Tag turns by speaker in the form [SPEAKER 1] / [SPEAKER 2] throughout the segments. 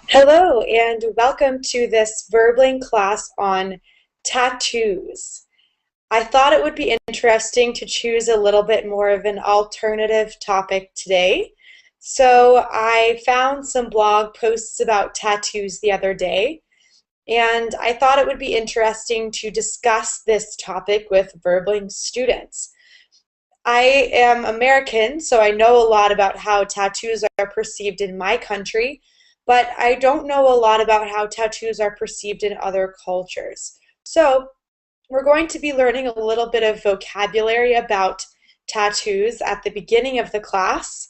[SPEAKER 1] Hello and welcome to this Verbling class on tattoos. I thought it would be interesting to choose a little bit more of an alternative topic today. So I found some blog posts about tattoos the other day, and I thought it would be interesting to discuss this topic with Verbling students. I am American, so I know a lot about how tattoos are perceived in my country, but I don't know a lot about how tattoos are perceived in other cultures. So we're going to be learning a little bit of vocabulary about tattoos at the beginning of the class.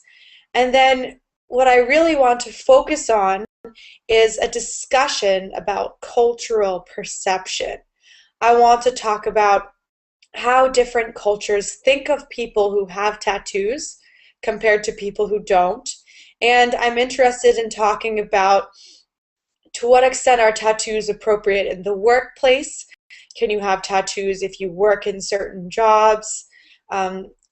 [SPEAKER 1] And then what I really want to focus on is a discussion about cultural perception. I want to talk about how different cultures think of people who have tattoos compared to people who don't. And I'm interested in talking about to what extent are tattoos appropriate in the workplace? Can you have tattoos if you work in certain jobs?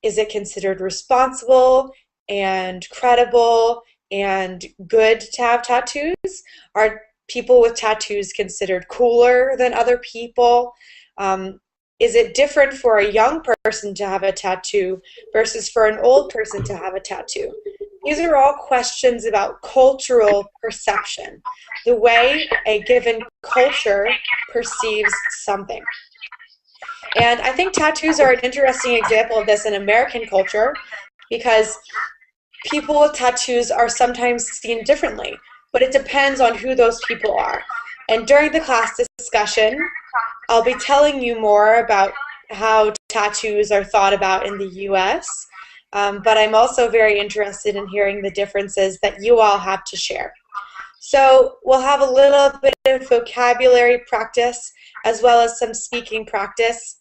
[SPEAKER 1] Is it considered responsible and credible and good to have tattoos? Are people with tattoos considered cooler than other people? Is it different for a young person to have a tattoo versus for an old person to have a tattoo? These are all questions about cultural perception, the way a given culture perceives something. And I think tattoos are an interesting example of this in American culture because people with tattoos are sometimes seen differently, but it depends on who those people are. And during the class discussion, I'll be telling you more about how tattoos are thought about in the US, but I'm also very interested in hearing the differences that you all have to share. So we'll have a little bit of vocabulary practice as well as some speaking practice.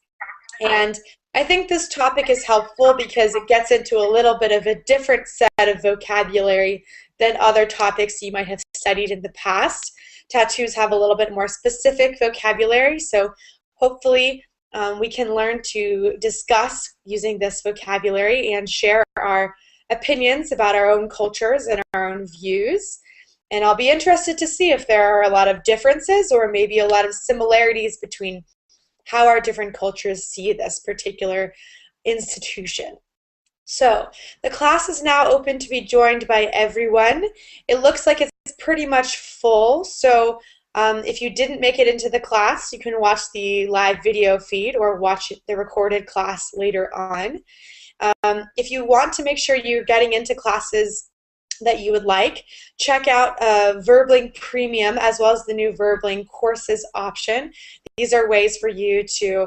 [SPEAKER 1] And I think this topic is helpful because it gets into a little bit of a different set of vocabulary than other topics you might have studied in the past. Tattoos have a little bit more specific vocabulary, so hopefully we can learn to discuss using this vocabulary and share our opinions about our own cultures and our own views. And I'll be interested to see if there are a lot of differences or maybe a lot of similarities between how our different cultures see this particular institution. So the class is now open to be joined by everyone. It looks like it's pretty much full, so if you didn't make it into the class, you can watch the live video feed or watch the recorded class later on. If you want to make sure you're getting into classes that you would like, check out Verbling Premium as well as the new Verbling Courses option. These are ways for you to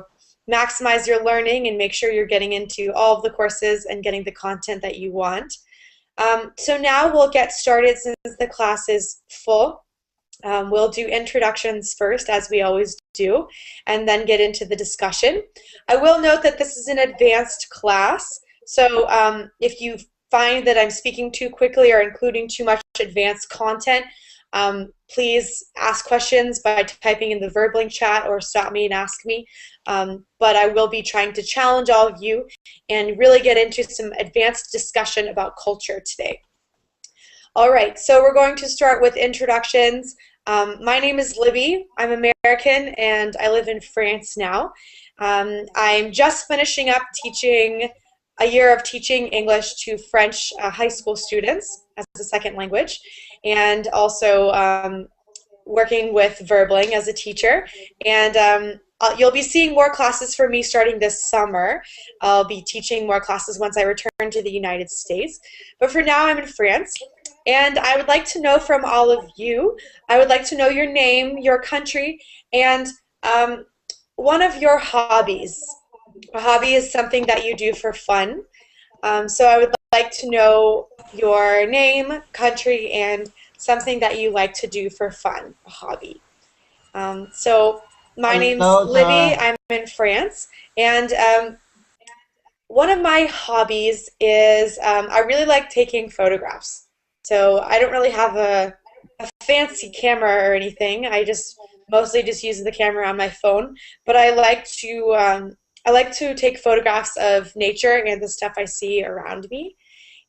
[SPEAKER 1] maximize your learning and make sure you're getting into all of the courses and getting the content that you want. So now we'll get started since the class is full. We'll do introductions first, as we always do, and then get into the discussion. I will note that this is an advanced class, so if you find that I'm speaking too quickly or including too much advanced content, please ask questions by typing in the Verbling chat or stop me and ask me. But I will be trying to challenge all of you and really get into some advanced discussion about culture today. All right, so we're going to start with introductions. My name is Libby. I'm American and I live in France now. I'm just finishing up teaching a year of teaching English to French high school students as a second language, and also working with Verbling as a teacher. And you'll be seeing more classes from me starting this summer. I'll be teaching more classes once I return to the United States. But for now, I'm in France. And I would like to know from all of you, I would like to know your name, your country, and one of your hobbies. A hobby is something that you do for fun. So I would like to know your name, country, and something that you like to do for fun, a hobby. So my name's Libby, I'm in France, and one of my hobbies is I really like taking photographs. So I don't really have a a fancy camera or anything. I just mostly just use the camera on my phone. But I like to take photographs of nature and the stuff I see around me.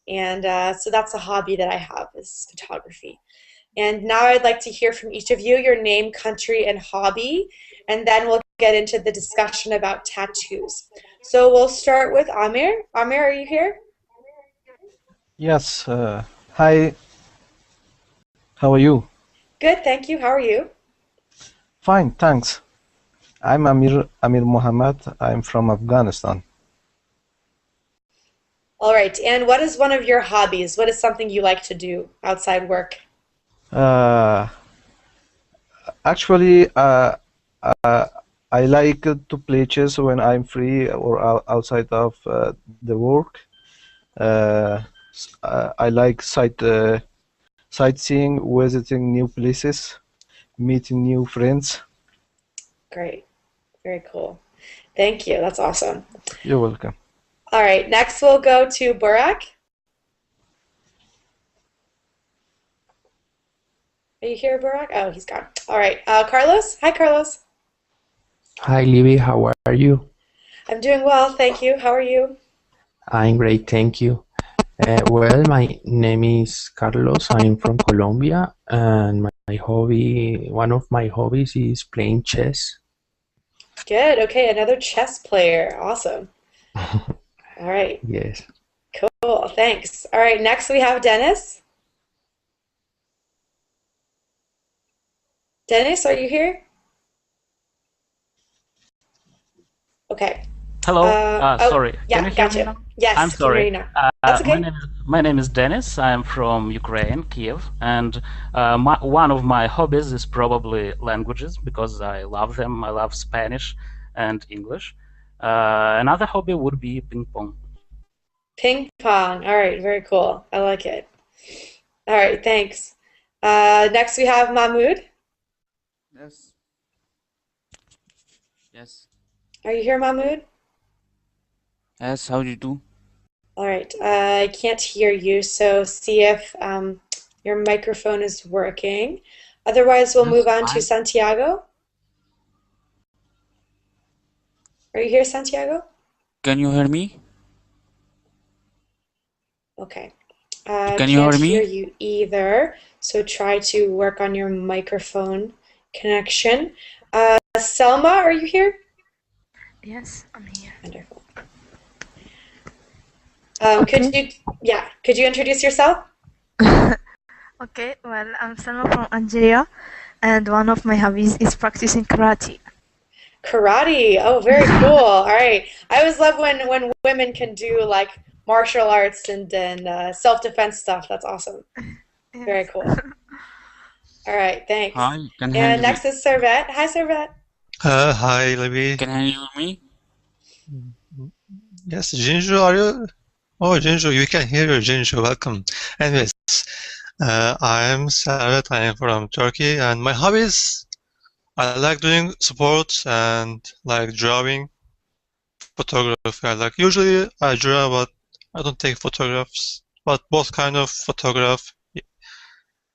[SPEAKER 1] And so that's a hobby that I have is photography. And now I'd like to hear from each of you your name, country, and hobby, and then we'll get into the discussion about tattoos. So we'll start with Amir. Amir, are you here?
[SPEAKER 2] Yes, hi, how are you?
[SPEAKER 1] Good, thank you. How are you?
[SPEAKER 2] Fine, thanks. I'm Amir Mohammed. I'm from Afghanistan.
[SPEAKER 1] All right. And what is one of your hobbies? What is something you like to do outside work?
[SPEAKER 2] Uh, actually, uh, I like to play chess when I'm free or outside of the work. I like sightseeing, visiting new places, meeting new friends.
[SPEAKER 1] Great. Very cool. Thank you. That's awesome.
[SPEAKER 2] You're welcome.
[SPEAKER 1] All right. Next, we'll go to Burak. Are you here, Burak? Oh, he's gone. All right. Carlos. Hi, Carlos.
[SPEAKER 3] Hi, Libby, how are you?
[SPEAKER 1] I'm doing well, thank you. How are you?
[SPEAKER 3] I'm great, thank you. Well, my name is Carlos. I'm from Colombia, and one of my hobbies is playing chess.
[SPEAKER 1] Good. Okay, another chess player. Awesome. All right.
[SPEAKER 3] Yes.
[SPEAKER 1] Cool. Thanks. All right. Next, we have Dennis. Dennis, are you here? Okay.
[SPEAKER 4] Hello.
[SPEAKER 1] Oh,
[SPEAKER 4] Sorry. Can
[SPEAKER 1] yeah,
[SPEAKER 4] you hear me
[SPEAKER 1] gotcha.
[SPEAKER 4] now?
[SPEAKER 1] Yes,
[SPEAKER 4] I'm
[SPEAKER 1] can hear you
[SPEAKER 4] sorry.
[SPEAKER 1] now. That's
[SPEAKER 4] My
[SPEAKER 1] okay.
[SPEAKER 4] name is Denis. I'm from Ukraine, Kiev, and one of my hobbies is probably languages because I love them. I love Spanish and English. Another hobby would be ping pong.
[SPEAKER 1] Ping pong. All right. Very cool. I like it. All right. Thanks. Next, we have Mahmoud.
[SPEAKER 5] Yes. Yes.
[SPEAKER 1] Are you here, Mahmoud?
[SPEAKER 5] Yes. How do you do?
[SPEAKER 1] All right. I can't hear you, so see if your microphone is working. Otherwise, we'll
[SPEAKER 5] Yes.
[SPEAKER 1] move on to Santiago. Are you here, Santiago?
[SPEAKER 5] Can you hear me?
[SPEAKER 1] Okay.
[SPEAKER 5] Can you
[SPEAKER 1] Can't
[SPEAKER 5] hear
[SPEAKER 1] hear
[SPEAKER 5] me?
[SPEAKER 1] you either, so try to work on your microphone connection. Selma, are you here?
[SPEAKER 6] Yes, I'm here.
[SPEAKER 1] Wonderful.
[SPEAKER 6] Okay.
[SPEAKER 1] Could you introduce yourself?
[SPEAKER 6] Okay, well, I'm Salma from Algeria, and one of my hobbies is practicing karate.
[SPEAKER 1] Karate. Oh, very cool. All right. I always love when women can do like martial arts and self-defense stuff. That's awesome. Very
[SPEAKER 6] Yes.
[SPEAKER 1] cool. All right, thanks.
[SPEAKER 5] Hi. Can you
[SPEAKER 1] And
[SPEAKER 5] hear me?
[SPEAKER 1] next is Servet. Hi, Servet.
[SPEAKER 7] Hi, Libby.
[SPEAKER 5] Can you hear me?
[SPEAKER 7] Yes, Jinju, are you? Oh, Jinju, you can hear you, Jinju. Welcome. Anyways, I'm Servet. I am from Turkey, and my hobbies, I like doing sports and like drawing, photography. Usually I draw, but I don't take photographs. But both kind of photograph,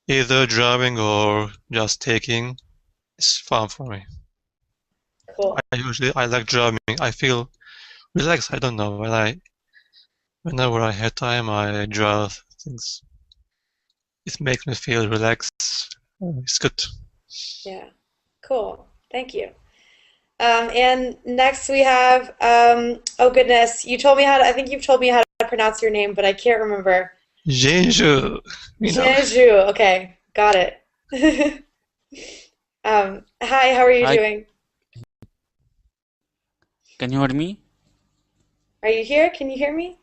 [SPEAKER 7] either drawing or just taking, is fun for me.
[SPEAKER 1] Cool.
[SPEAKER 7] I like drawing. I feel relaxed. I don't know whenever I have time, I draw things. It makes me feel relaxed. It's good.
[SPEAKER 1] Yeah. Cool. Thank you. And next we have, oh goodness, I think you've told me how to pronounce your name, but I can't remember.
[SPEAKER 7] Jinju,
[SPEAKER 1] Jeju. Okay, got it. Hi, how are you
[SPEAKER 5] Hi.
[SPEAKER 1] doing?
[SPEAKER 5] Can you hear me?
[SPEAKER 1] Are you here? Can you hear me?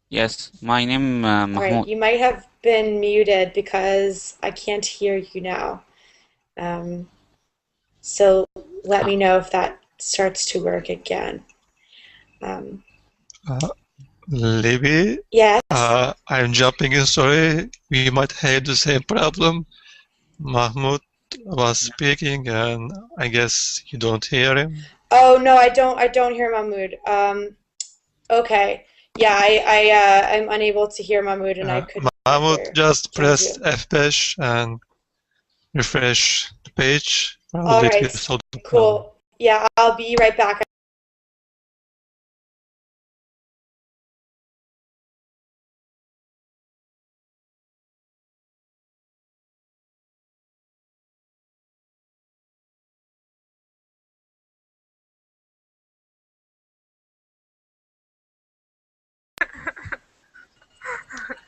[SPEAKER 5] Yes. My name
[SPEAKER 1] All right,
[SPEAKER 5] Mahmoud.
[SPEAKER 1] you might have been muted because I can't hear you now. So let me know if that starts to work again. Um,
[SPEAKER 7] Libby,
[SPEAKER 1] yes.
[SPEAKER 7] I'm jumping in. Sorry, we might have the same problem. Mahmoud was speaking, and I guess you don't hear him.
[SPEAKER 1] Oh no, I don't hear Mahmoud. Okay. Yeah, I'm unable to hear Mahmoud, and I couldn't
[SPEAKER 7] Mahmoud
[SPEAKER 1] hear
[SPEAKER 7] just press
[SPEAKER 1] Janju.
[SPEAKER 7] F5 and refresh the page.
[SPEAKER 1] All
[SPEAKER 7] Probably it
[SPEAKER 1] right,
[SPEAKER 7] will solve the problem.
[SPEAKER 1] cool. Yeah, I'll be right back.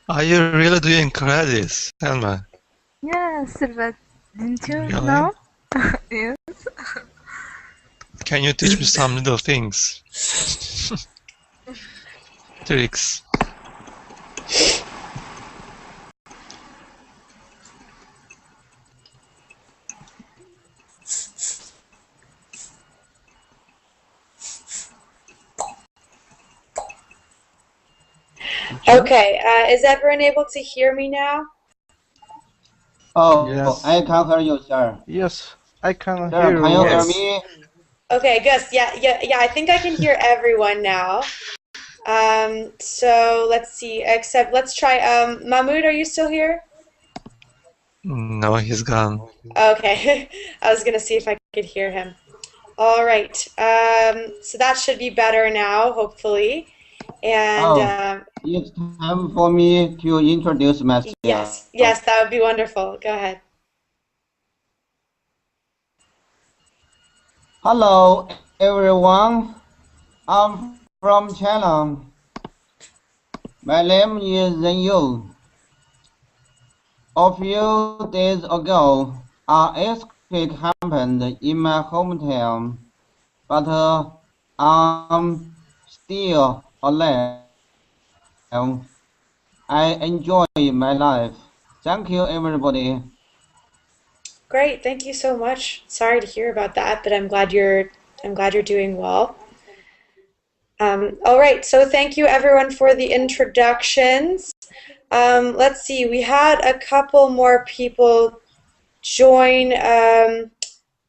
[SPEAKER 7] Are you really doing credits, Elma?
[SPEAKER 6] Yes, but didn't you
[SPEAKER 7] Really?
[SPEAKER 6] know? Yes.
[SPEAKER 7] Can you teach me some little things? Tricks.
[SPEAKER 1] Okay, is everyone able to hear me now?
[SPEAKER 8] Oh,
[SPEAKER 2] Yes.
[SPEAKER 8] I can hear you, sir.
[SPEAKER 2] Yes, I can
[SPEAKER 8] Sir,
[SPEAKER 2] hear
[SPEAKER 8] can
[SPEAKER 2] you
[SPEAKER 8] you hear
[SPEAKER 2] well.
[SPEAKER 8] me?
[SPEAKER 1] Okay, Gus. Yeah. I think I can hear everyone now. So let's see. Except let's try. Mahmoud, are you still here?
[SPEAKER 7] No, he's gone.
[SPEAKER 1] Okay, I was gonna see if I could hear him. All right. So that should be better now, hopefully. And
[SPEAKER 8] Oh, it's time for me to introduce myself.
[SPEAKER 1] yes, that would be wonderful. Go ahead.
[SPEAKER 8] Hello, everyone. I'm from China. My name is Ren Yu. A few days ago, an earthquake happened in my hometown, but I'm still alive. I enjoy my life. Thank you, everybody.
[SPEAKER 1] Great. Thank you so much. Sorry to hear about that, but I'm glad you're doing well. All right. So thank you everyone for the introductions. Let's see. We had a couple more people join in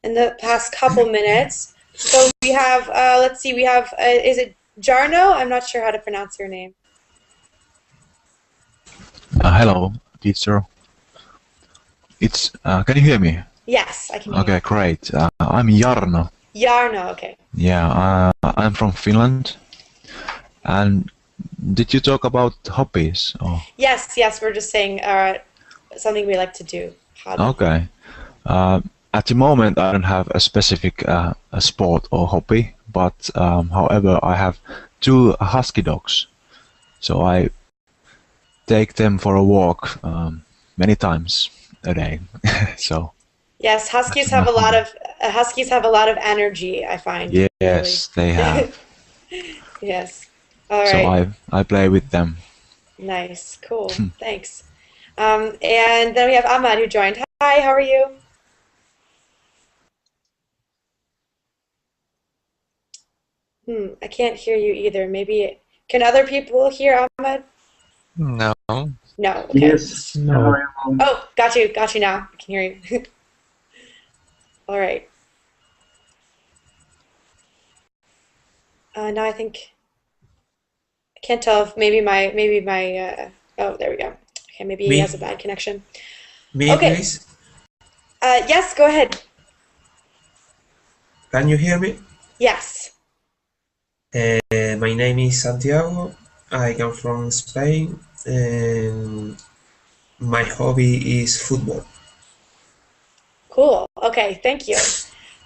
[SPEAKER 1] the past couple minutes. So we have, let's see, we have, is it Jarno? I'm not sure how to pronounce your name.
[SPEAKER 9] Hello, teacher. It's can you hear me?
[SPEAKER 1] Yes, I can hear
[SPEAKER 9] Okay,
[SPEAKER 1] you.
[SPEAKER 9] great. I'm Jarno.
[SPEAKER 1] Jarno, okay.
[SPEAKER 9] Yeah, I'm from Finland. And did you talk about hobbies? Or?
[SPEAKER 1] Yes, we're just saying something we like to do. Hobby.
[SPEAKER 9] Okay. At the moment, I don't have a specific a sport or hobby, but however, I have two husky dogs, so I take them for a walk many times a day. So.
[SPEAKER 1] Yes, huskies have a lot of energy, I find.
[SPEAKER 9] Yes,
[SPEAKER 1] really.
[SPEAKER 9] they have.
[SPEAKER 1] Yes. All right.
[SPEAKER 9] So I play with them.
[SPEAKER 1] Nice. Cool. Thanks. And then we have Ahmad who joined. Hi, how are you? I can't hear you either. Maybe can other people hear Ahmad?
[SPEAKER 7] No.
[SPEAKER 1] No. Okay.
[SPEAKER 2] Yes.
[SPEAKER 3] No.
[SPEAKER 1] Oh, got you now. I can hear you. All right. Now I think I can't tell if maybe my oh, there we go. Okay, maybe he has a bad connection.
[SPEAKER 10] Me,
[SPEAKER 1] Okay.
[SPEAKER 10] please.
[SPEAKER 1] Yes, go ahead.
[SPEAKER 10] Can you hear me?
[SPEAKER 1] Yes.
[SPEAKER 10] My name is Santiago. I come from Spain, and my hobby is football.
[SPEAKER 1] Cool. Okay, thank you.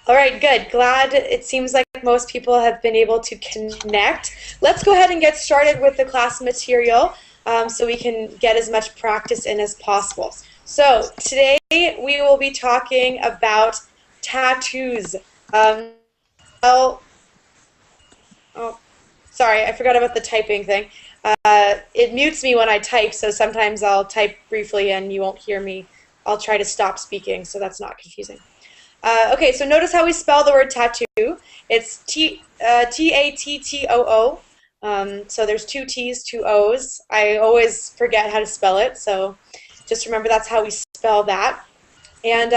[SPEAKER 1] All right, good. Glad it seems like most people have been able to connect. Let's go ahead and get started with the class material so we can get as much practice in as possible. So today we will be talking about tattoos. Oh, sorry, I forgot about the typing thing. It mutes me when I type, so sometimes I'll type briefly and you won't hear me. I'll try to stop speaking so that's not confusing. Okay, so notice how we spell the word tattoo. It's T-A-T-T-O-O. So there's two T's, two O's. I always forget how to spell it, so just remember that's how we spell that. And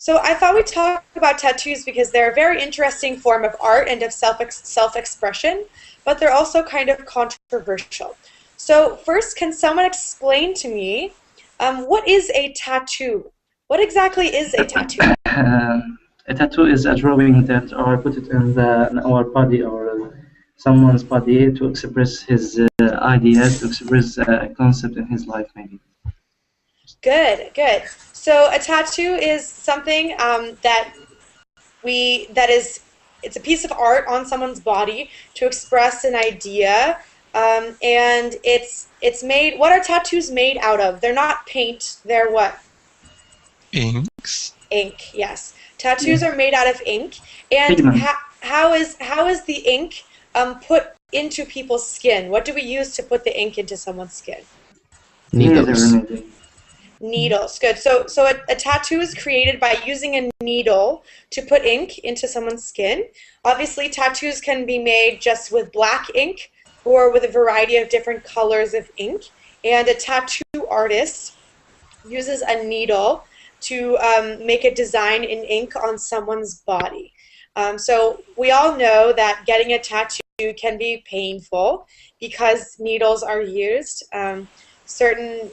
[SPEAKER 1] So I thought we'd talk about tattoos because they're a very interesting form of art and of self-expression, but they're also kind of controversial. So first, can someone explain to me what is a tattoo? What exactly is a tattoo?
[SPEAKER 11] A tattoo is a drawing that are put it in our body or someone's body to express his idea, to express a concept in his life, maybe.
[SPEAKER 1] Good, good. So a tattoo is something it's a piece of art on someone's body to express an idea, and it's made. What are tattoos made out of? They're not paint. They're what?
[SPEAKER 7] Inks.
[SPEAKER 1] Ink. Yes. Tattoos are made out of ink. And how is the ink put into people's skin? What do we use to put the ink into someone's skin?
[SPEAKER 3] Needles.
[SPEAKER 1] Needles. Good. So a tattoo is created by using a needle to put ink into someone's skin. Obviously, tattoos can be made just with black ink or with a variety of different colors of ink. And a tattoo artist uses a needle to make a design in ink on someone's body. So we all know that getting a tattoo can be painful because needles are used. Certain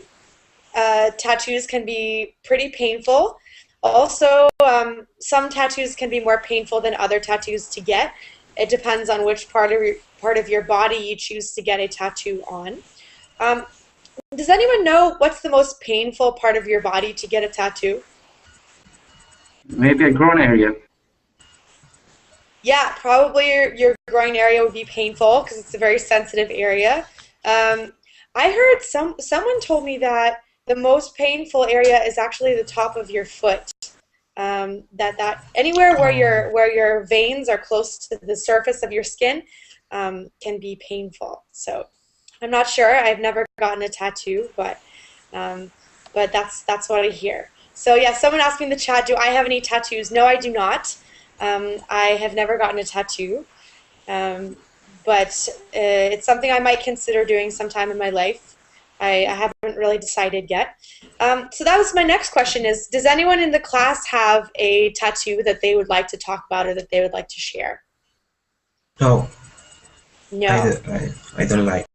[SPEAKER 1] tattoos can be pretty painful. Also, some tattoos can be more painful than other tattoos to get. It depends on which part of your body you choose to get a tattoo on. Does anyone know what's the most painful part of your body to get a tattoo?
[SPEAKER 11] Maybe a groin area.
[SPEAKER 1] Yeah, probably your groin area would be painful because it's a very sensitive area. I heard someone told me that the most painful area is actually the top of your foot. That anywhere where your veins are close to the surface of your skin can be painful. So I'm not sure. I've never gotten a tattoo, but that's what I hear. So yeah, someone asked me in the chat, do I have any tattoos? No, I do not. I have never gotten a tattoo, but it's something I might consider doing sometime in my life. I haven't really decided yet. So that was my next question is, does anyone in the class have a tattoo that they would like to talk about or that they would like to share?
[SPEAKER 10] No.
[SPEAKER 1] No.
[SPEAKER 10] I don't like.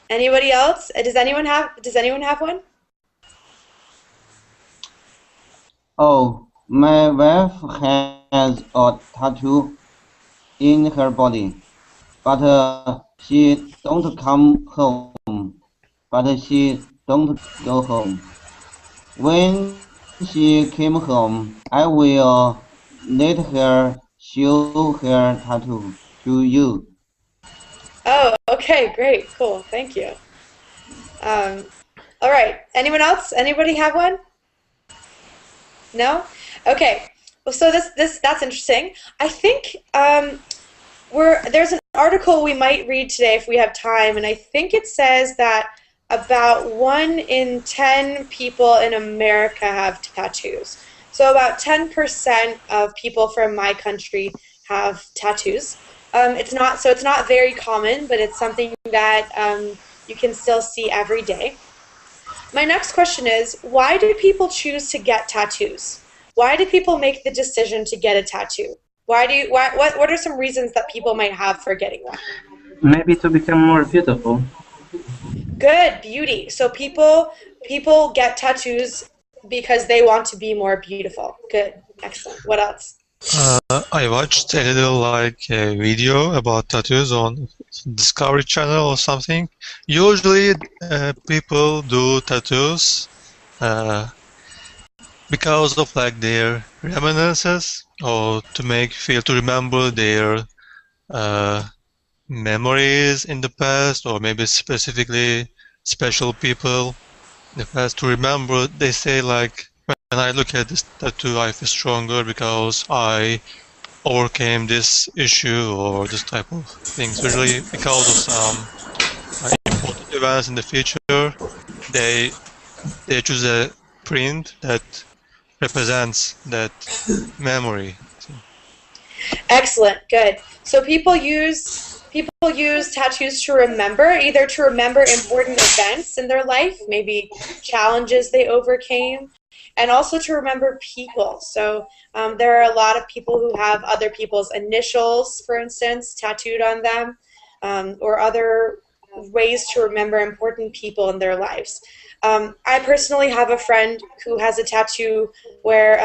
[SPEAKER 1] Anybody else? Does anyone have one?
[SPEAKER 8] Oh, my wife has a tattoo in her body, but she don't come home. But she don't go home. When she came home, I will let her show her tattoo to you.
[SPEAKER 1] Oh, okay, great, cool, thank you. All right, anyone else? Anybody have one? No? Okay. Well, so that's interesting. I think there's an article we might read today if we have time, and I think it says that about 1 in 10 people in America have tattoos. So about 10% of people from my country have tattoos. It's not very common, but it's something that you can still see every day. My next question is, why do people choose to get tattoos? Why do people make the decision to get a tattoo? What are some reasons that people might have for getting one?
[SPEAKER 11] Maybe to become more beautiful.
[SPEAKER 1] Good, beauty. So people get tattoos because they want to be more beautiful. Good, excellent. What else?
[SPEAKER 7] I watched a little video about tattoos on Discovery Channel or something. Usually people do tattoos because of their reminiscences or to remember their memories in the past, or maybe specifically special people in the past to remember. They say when I look at this tattoo, I feel stronger because I overcame this issue or this type of things. Usually because of some important events in the future, they choose a print that represents that memory.
[SPEAKER 1] Excellent, good. So people use tattoos to remember, either to remember important events in their life, maybe challenges they overcame, and also to remember people. So there are a lot of people who have other people's initials, for instance, tattooed on them, or other ways to remember important people in their lives. I personally have a friend who has a tattoo where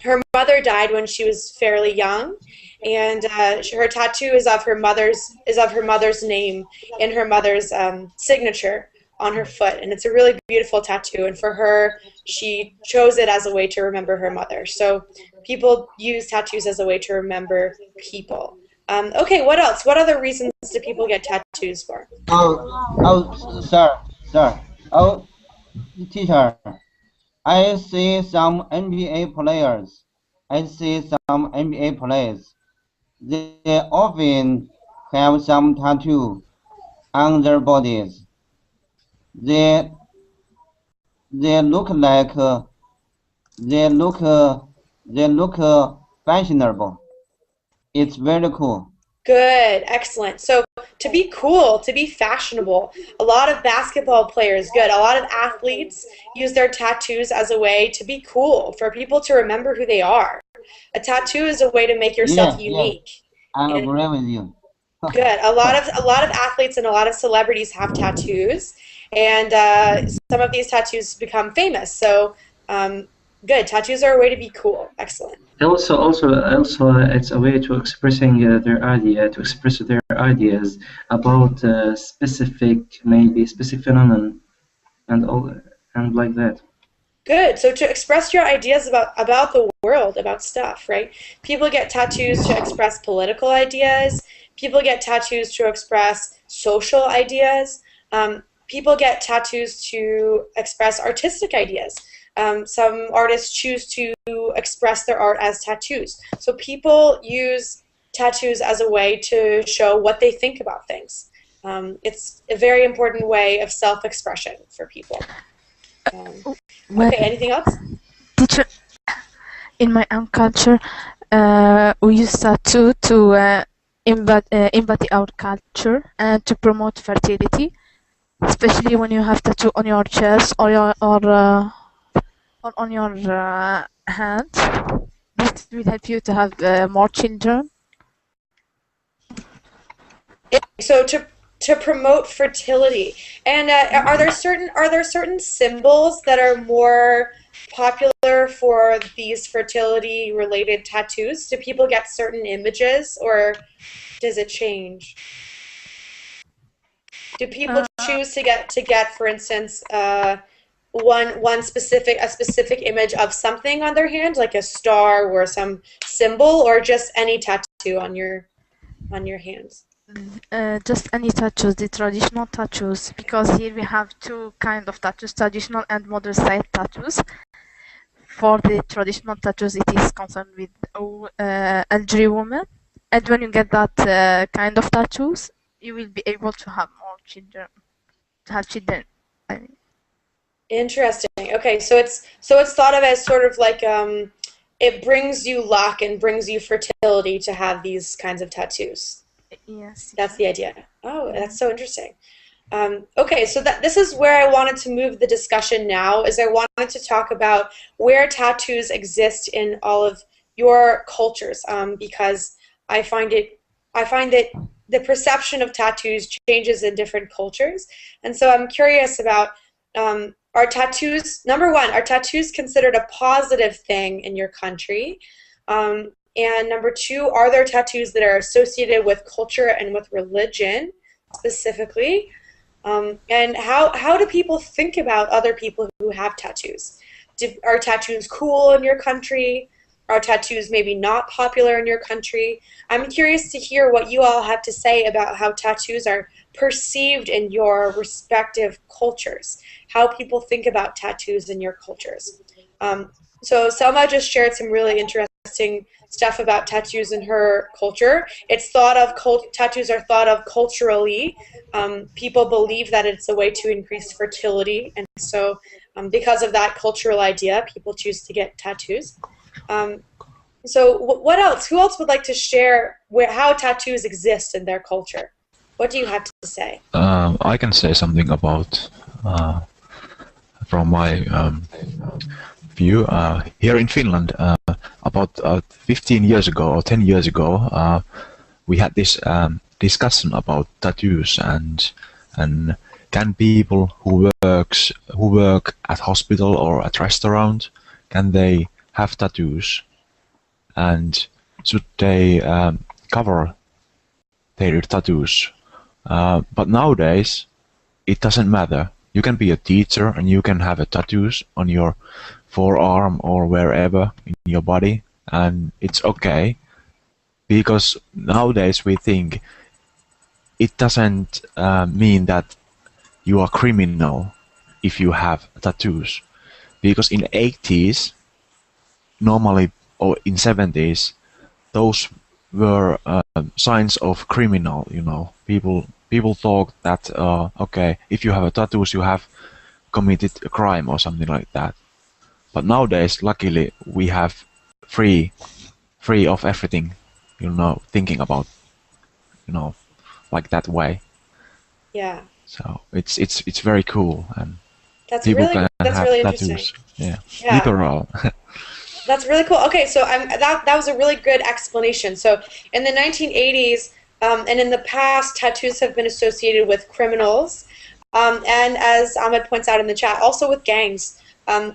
[SPEAKER 1] her mother died when she was fairly young, and her tattoo is of her mother's name in her mother's signature on her foot, and it's a really beautiful tattoo. And for her, she chose it as a way to remember her mother. So people use tattoos as a way to remember people. Okay, what else? What other reasons do people get tattoos for?
[SPEAKER 8] Sir. Oh, teacher. I see some NBA players. They often have some tattoo on their bodies. They look like they look fashionable. It's very cool.
[SPEAKER 1] Good, excellent. So to be cool, to be fashionable, a lot of basketball players, good, a lot of athletes use their tattoos as a way to be cool, for people to remember who they are. A tattoo is a way to make yourself unique.
[SPEAKER 8] I agree with you.
[SPEAKER 1] Good. A lot of athletes and a lot of celebrities have tattoos, and some of these tattoos become famous. So good. Tattoos are a way to be cool. Excellent.
[SPEAKER 11] Also, it's a way to expressing to express their ideas about specific phenomenon and all and like that.
[SPEAKER 1] Good. So to express your ideas about the world, about stuff, right? People get tattoos to express political ideas. People get tattoos to express social ideas. People get tattoos to express artistic ideas. Some artists choose to express their art as tattoos. So people use tattoos as a way to show what they think about things. It's a very important way of self-expression for people. Okay, anything else?
[SPEAKER 6] Teacher, in my own culture, we use tattoo to embody our culture and to promote fertility, especially when you have tattoo on your chest or on your hand. This will help you to have more children.
[SPEAKER 1] So to promote fertility, and are there certain symbols that are more popular for these fertility related tattoos? Do people get certain images, or does it change? Do people choose to get, for instance, a specific image of something on their hand, like a star or some symbol, or just any tattoo on your hands?
[SPEAKER 6] Just any tattoos, the traditional tattoos, because here we have two kind of tattoos, traditional and modern style tattoos. For the traditional tattoos, it is concerned with elderly women, and when you get that kind of tattoos, you will be able to have more children, I mean.
[SPEAKER 1] Interesting. Okay, so it's thought of as sort of like it brings you luck and brings you fertility to have these kinds of tattoos.
[SPEAKER 6] Yes.
[SPEAKER 1] That's the idea. Oh, that's so interesting. Okay, so this is where I wanted to move the discussion now, is I wanted to talk about where tattoos exist in all of your cultures, because I find that the perception of tattoos changes in different cultures, and so I'm curious about are tattoos, number one, are tattoos considered a positive thing in your country? And number two, are there tattoos that are associated with culture and with religion specifically? And how do people think about other people who have tattoos? Are tattoos cool in your country? Are tattoos maybe not popular in your country? I'm curious to hear what you all have to say about how tattoos are perceived in your respective cultures, how people think about tattoos in your cultures. So Selma just shared some really interesting stuff about tattoos in her culture. It's thought of, tattoos are thought of culturally. People believe that it's a way to increase fertility, and so because of that cultural idea, people choose to get tattoos. So what else? Who else would like to share how tattoos exist in their culture? What do you have to say?
[SPEAKER 9] I can say something about from my view. Here in Finland, about 15 years ago or 10 years ago, we had this discussion about tattoos and can people who work at hospital or at restaurant, can they have tattoos, and should they cover their tattoos? But nowadays it doesn't matter. You can be a teacher and you can have a tattoos on your forearm or wherever in your body, and it's okay, because nowadays we think it doesn't mean that you are criminal if you have tattoos, because in 80s normally, or in 70s, those were signs of criminal. People thought that okay, if you have a tattoos, you have committed a crime or something like that. But nowadays, luckily, we have free of everything, thinking about, like that way.
[SPEAKER 1] Yeah.
[SPEAKER 9] So it's very cool, and
[SPEAKER 1] That's
[SPEAKER 9] people
[SPEAKER 1] really
[SPEAKER 9] can
[SPEAKER 1] that's
[SPEAKER 9] have
[SPEAKER 1] really
[SPEAKER 9] tattoos.
[SPEAKER 1] interesting.
[SPEAKER 9] Yeah,
[SPEAKER 1] Yeah.
[SPEAKER 9] literal.
[SPEAKER 1] That's really cool. Okay, so that was a really good explanation. So in the 1980s and in the past, tattoos have been associated with criminals, and as Ahmed points out in the chat, also with gangs.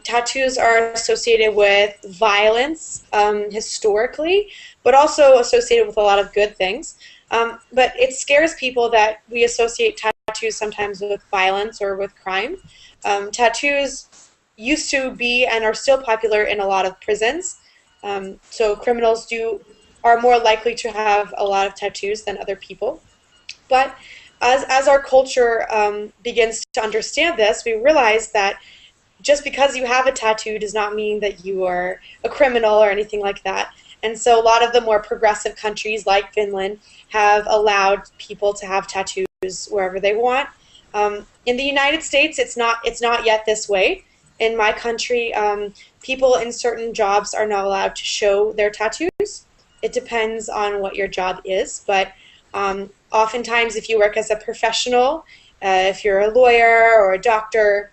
[SPEAKER 1] Tattoos are associated with violence historically, but also associated with a lot of good things. But it scares people that we associate tattoos sometimes with violence or with crime. Tattoos used to be and are still popular in a lot of prisons. So criminals are more likely to have a lot of tattoos than other people. But as our culture begins to understand this, we realize that just because you have a tattoo does not mean that you are a criminal or anything like that. And so a lot of the more progressive countries like Finland have allowed people to have tattoos wherever they want. In the United States, it's not yet this way. In my country, people in certain jobs are not allowed to show their tattoos. It depends on what your job is, but oftentimes if you work as a professional, if you're a lawyer or a doctor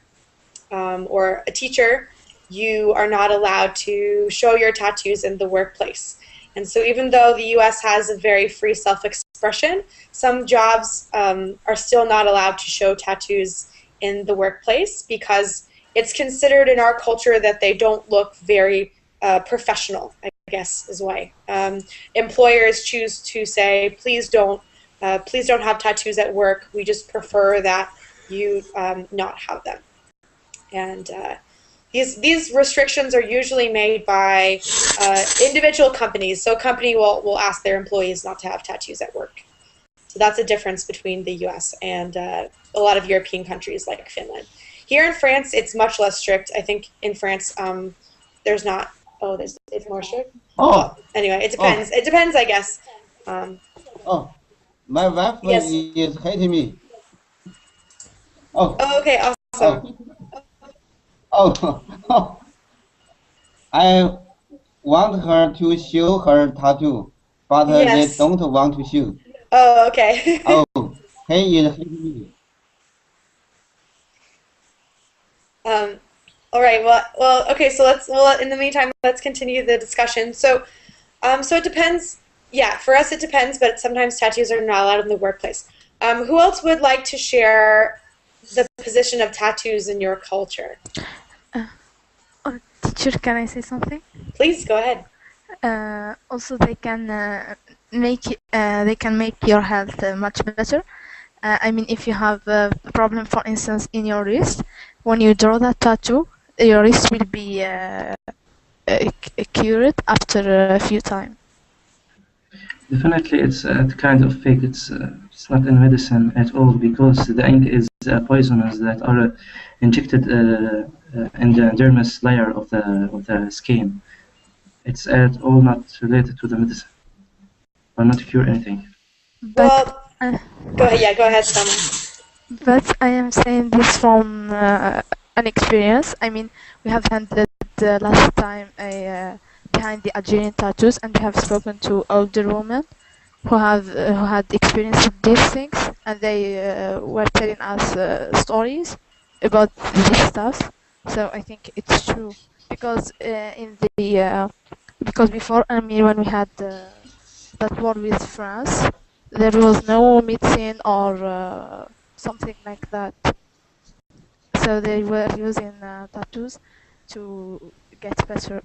[SPEAKER 1] or a teacher, you are not allowed to show your tattoos in the workplace. And so even though the US has a very free self-expression, some jobs are still not allowed to show tattoos in the workplace because it's considered in our culture that they don't look very professional, I guess is why. Employers choose to say, please don't have tattoos at work. We just prefer that you not have them. And these restrictions are usually made by individual companies. So a company will ask their employees not to have tattoos at work. So that's a difference between the US and a lot of European countries like Finland. Here in France, it's much less strict. I think in France, there's not. Oh, it's more strict.
[SPEAKER 8] Oh.
[SPEAKER 1] Well, anyway, it depends.
[SPEAKER 8] Oh.
[SPEAKER 1] It depends, I guess.
[SPEAKER 8] My wife
[SPEAKER 1] yes.
[SPEAKER 8] is hating me. Oh.
[SPEAKER 1] Oh, okay, awesome.
[SPEAKER 8] Oh. I want her to show her tattoo, but
[SPEAKER 1] yes.
[SPEAKER 8] they don't want to show.
[SPEAKER 1] Oh, okay.
[SPEAKER 8] Oh, he is hating me.
[SPEAKER 1] All right. Well. Okay. So in the meantime, let's continue the discussion. So it depends. Yeah, for us it depends, but sometimes tattoos are not allowed in the workplace. Who else would like to share the position of tattoos in your culture?
[SPEAKER 6] Teacher, can I say something?
[SPEAKER 1] Please go ahead.
[SPEAKER 6] Also, they can make your health much better. I mean, if you have a problem, for instance, in your wrist, when you draw that tattoo, your wrist will be cured after a few times.
[SPEAKER 11] Definitely, it's a kind of fake. It's not in medicine at all, because the ink is poisonous that are injected in the dermis layer of the skin. It's at all not related to the medicine, or not cure anything.
[SPEAKER 1] Well, go ahead. Yeah, go ahead, Selma.
[SPEAKER 6] But I am saying this from an experience. I mean, we have handled last time behind the Algerian tattoos, and we have spoken to older women who had experience with these things, and they were telling us stories about this stuff. So I think it's true because because before, I mean, when we had that war with France, there was no medicine or something like that. So they were using tattoos to get better.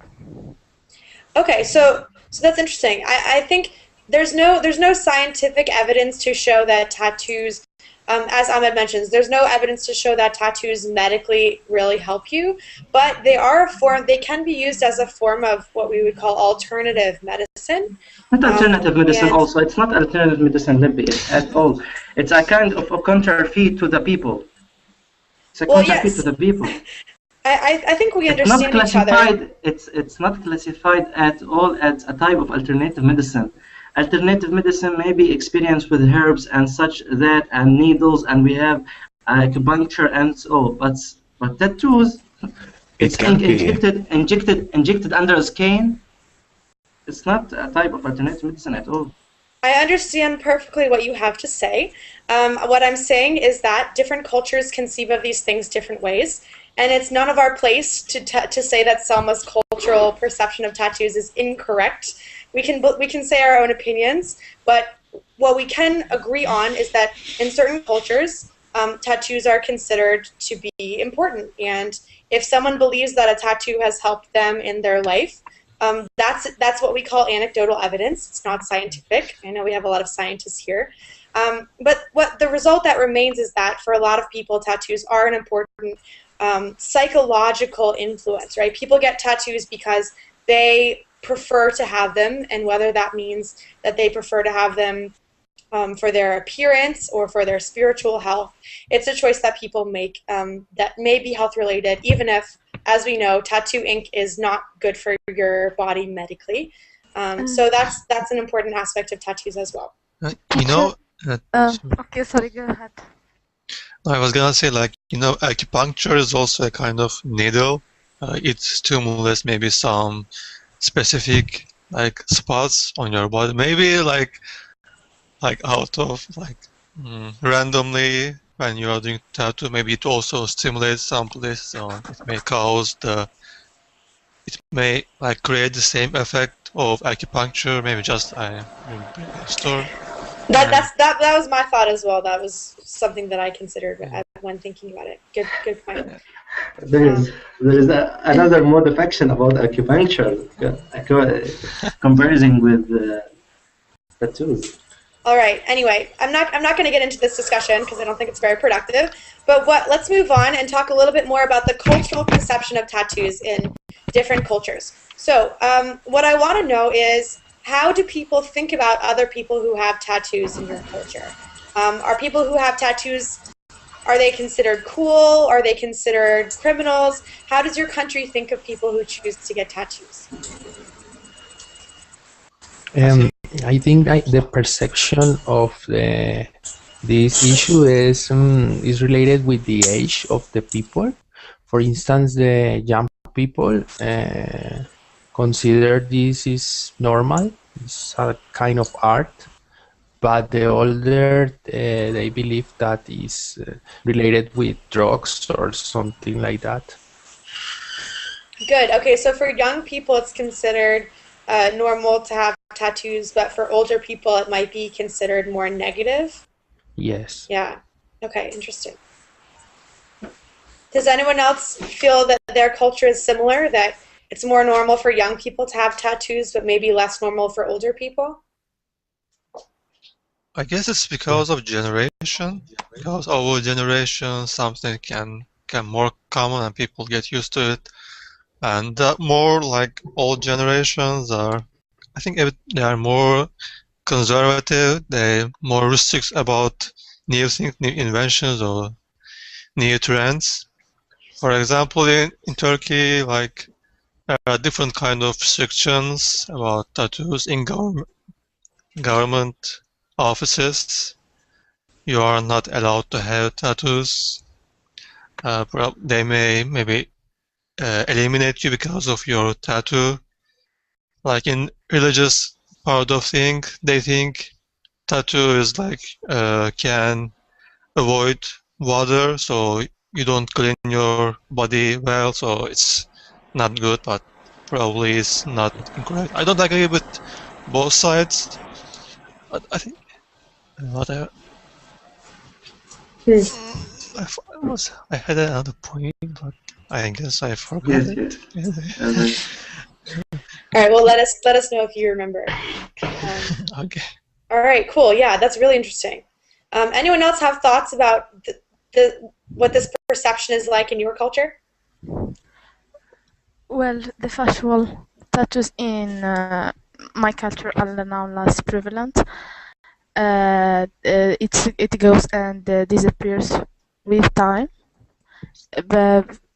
[SPEAKER 1] Okay, so that's interesting. I think there's no scientific evidence to show that tattoos, as Ahmed mentions, there's no evidence to show that tattoos medically really help you, but they are a form. They can be used as a form of what we would call alternative medicine.
[SPEAKER 11] Not alternative medicine
[SPEAKER 1] and
[SPEAKER 11] also. It's not alternative medicine, Libby, at all. It's a kind of a counterfeit to the people. It's a
[SPEAKER 1] well,
[SPEAKER 11] counterfeit to
[SPEAKER 1] yes,
[SPEAKER 11] the people.
[SPEAKER 1] I think we
[SPEAKER 11] It's not
[SPEAKER 1] understand each other.
[SPEAKER 11] classified. It's not classified at all as a type of alternative medicine. Alternative medicine may be experienced with herbs and such that, and needles, and we have acupuncture and so. But tattoos,
[SPEAKER 9] It can be.
[SPEAKER 11] injected under the skin. It's not a type of alternative medicine at all.
[SPEAKER 1] I understand perfectly what you have to say. What I'm saying is that different cultures conceive of these things different ways, and it's none of our place to say that Selma's cultural perception of tattoos is incorrect. We can say our own opinions, but what we can agree on is that in certain cultures, tattoos are considered to be important, and if someone believes that a tattoo has helped them in their life, that's what we call anecdotal evidence. It's not scientific. I know we have a lot of scientists here. But what the result that remains is that for a lot of people, tattoos are an important psychological influence, right? People get tattoos because they prefer to have them, and whether that means that they prefer to have them for their appearance or for their spiritual health, it's a choice that people make that may be health related, even if, as we know, tattoo ink is not good for your body medically. So that's an important aspect of tattoos as well.
[SPEAKER 7] You know,
[SPEAKER 6] Okay, sorry, go ahead.
[SPEAKER 7] I was gonna say, like, you know, acupuncture is also a kind of needle. It stimulates maybe some specific like spots on your body. Maybe like out of like randomly when you are doing tattoo, maybe it also stimulates some place, so it may cause it may like create the same effect of acupuncture. Maybe just I store.
[SPEAKER 1] That was my thought as well. That was something that I considered when thinking about it. Good point.
[SPEAKER 11] There is another mode of action about acupuncture, comparison with tattoos.
[SPEAKER 1] All right. Anyway, I'm not going to get into this discussion because I don't think it's very productive. But let's move on and talk a little bit more about the cultural perception of tattoos in different cultures. So, what I want to know is, how do people think about other people who have tattoos in your culture? Are people who have tattoos, are they considered cool? Are they considered criminals? How does your country think of people who choose to get tattoos?
[SPEAKER 3] I think the perception of this issue is related with the age of the people. For instance, the young people consider this is normal. It's a kind of art. But the older, they believe that is related with drugs or something like that.
[SPEAKER 1] Good. Okay, so for young people, it's considered normal to have tattoos, but for older people, it might be considered more negative.
[SPEAKER 3] Yes.
[SPEAKER 1] Yeah. Okay, interesting. Does anyone else feel that their culture is similar, that it's more normal for young people to have tattoos, but maybe less normal for older people?
[SPEAKER 7] I guess it's because of generation. Because our generation, something can more common and people get used to it. And more like old generations are, I think they are more conservative. They're more restrict about new things, new inventions, or new trends. For example, in Turkey, like there are different kind of restrictions about tattoos in government offices. You are not allowed to have tattoos. They may maybe eliminate you because of your tattoo. Like in religious part of thing, they think tattoo is like can avoid water, so you don't clean your body well, so it's not good, but probably it's not incorrect. I don't agree with both sides. But I think what I had another point, but I guess I forgot it.
[SPEAKER 1] All right. Well, let us know if you remember.
[SPEAKER 7] Okay.
[SPEAKER 1] All right. Cool. Yeah, that's really interesting. Anyone else have thoughts about what this perception is like in your culture?
[SPEAKER 6] Well, the factual tattoos in my culture are now less prevalent. It goes and disappears with time,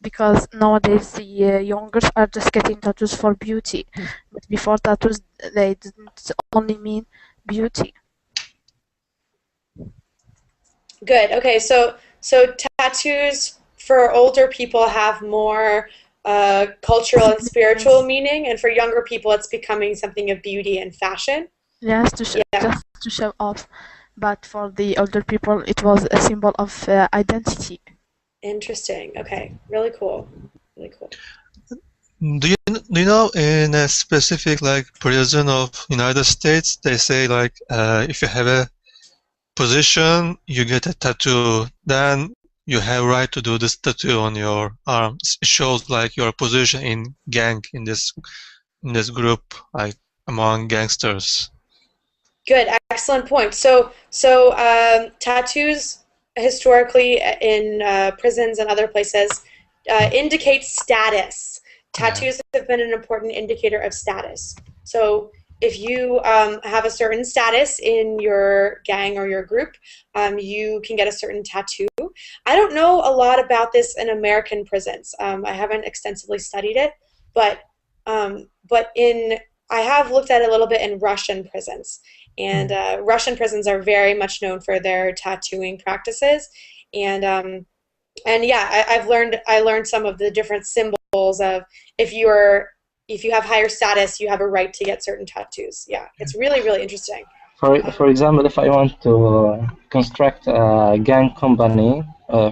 [SPEAKER 6] because nowadays the youngers are just getting tattoos for beauty. But before, tattoos, they didn't only mean beauty.
[SPEAKER 1] Good. Okay. So tattoos for older people have more cultural and spiritual meaning, and for younger people, it's becoming something of beauty and fashion.
[SPEAKER 6] Yes, just to show off. But for the older people, it was a symbol of identity.
[SPEAKER 1] Interesting. Okay. Really cool. Really cool.
[SPEAKER 7] Do you know in a specific like prison of United States, they say like if you have a position, you get a tattoo, then you have right to do this tattoo on your arm. It shows like your position in gang in this group, like among gangsters.
[SPEAKER 1] Good, excellent point. So tattoos historically in prisons and other places indicate status. Tattoos have been an important indicator of status. So if you have a certain status in your gang or your group, you can get a certain tattoo. I don't know a lot about this in American prisons. I haven't extensively studied it, but I have looked at it a little bit in Russian prisons. And Russian prisons are very much known for their tattooing practices, and yeah, I learned some of the different symbols of if you have higher status, you have a right to get certain tattoos. Yeah, it's really interesting.
[SPEAKER 11] For example, if I want to construct a gang company,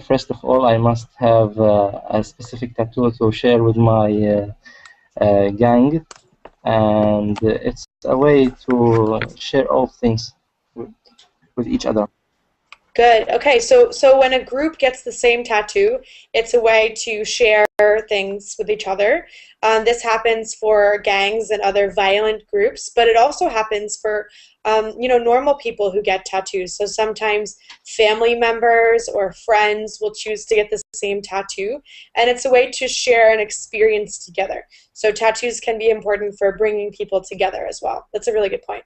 [SPEAKER 11] first of all, I must have a specific tattoo to share with my gang, and it's a way to share all things with each other.
[SPEAKER 1] Good. Okay, so when a group gets the same tattoo, it's a way to share things with each other. This happens for gangs and other violent groups, but it also happens for normal people who get tattoos. So sometimes family members or friends will choose to get the same tattoo, and it's a way to share an experience together. So tattoos can be important for bringing people together as well. That's a really good point.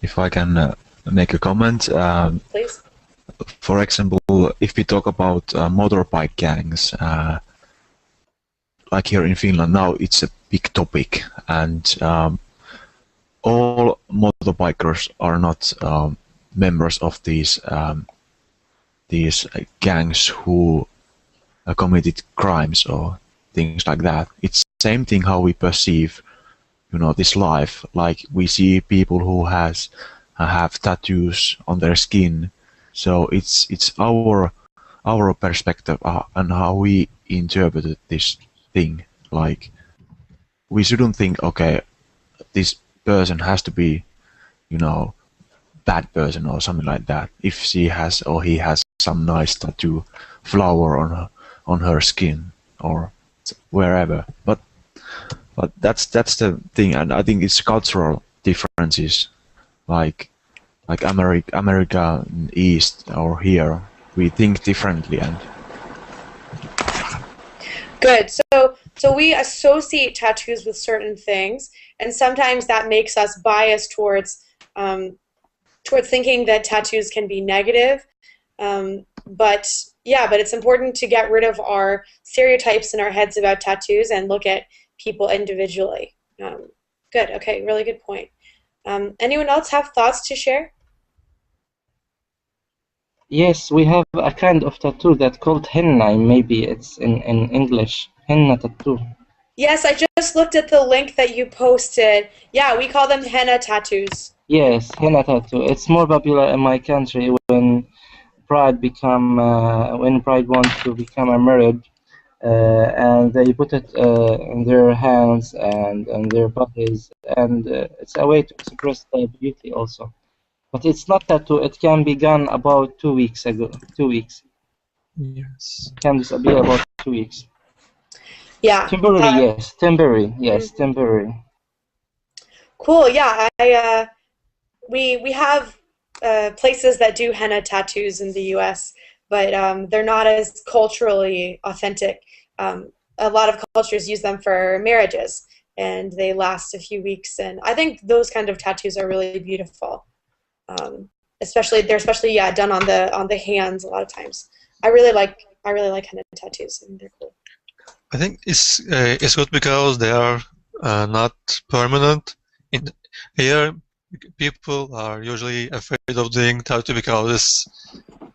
[SPEAKER 9] If I can make a comment.
[SPEAKER 1] Please.
[SPEAKER 9] For example, if we talk about motorbike gangs, like here in Finland now, it's a big topic, and all motorbikers are not members of these gangs who committed crimes or things like that. It's the same thing how we perceive, this life. Like we see people who have tattoos on their skin, so it's our perspective and how we interpret this thing. Like we shouldn't think, okay, this person has to be, bad person or something like that if she has or he has some nice tattoo flower on her skin or wherever. But that's the thing, and I think it's cultural differences. Like America East or here, we think differently. And
[SPEAKER 1] good. So we associate tattoos with certain things, and sometimes that makes us biased towards thinking that tattoos can be negative. But it's important to get rid of our stereotypes in our heads about tattoos and look at people individually. Good. Okay. Really good point. Anyone else have thoughts to share?
[SPEAKER 11] Yes, we have a kind of tattoo that's called henna. Maybe it's in English, henna tattoo.
[SPEAKER 1] Yes, I just looked at the link that you posted. Yeah, we call them henna tattoos.
[SPEAKER 11] Yes, henna tattoo. It's more popular in my country when Pride want to become a married, and they put it in their hands and on their bodies, and it's a way to express their beauty also. But it's not tattoo. It can be gone about 2 weeks ago. 2 weeks.
[SPEAKER 7] Yes.
[SPEAKER 11] Can disappear about 2 weeks.
[SPEAKER 1] Yeah.
[SPEAKER 11] Temporary, yes. Temporary, yes. Temporary.
[SPEAKER 1] Cool. Yeah. We have places that do henna tattoos in the U.S., but they're not as culturally authentic. A lot of cultures use them for marriages, and they last a few weeks. And I think those kind of tattoos are really beautiful. Especially done on the hands a lot of times. I really like henna tattoos, and they're cool.
[SPEAKER 7] I think it's good because they are not permanent. In here, people are usually afraid of doing tattoo because it's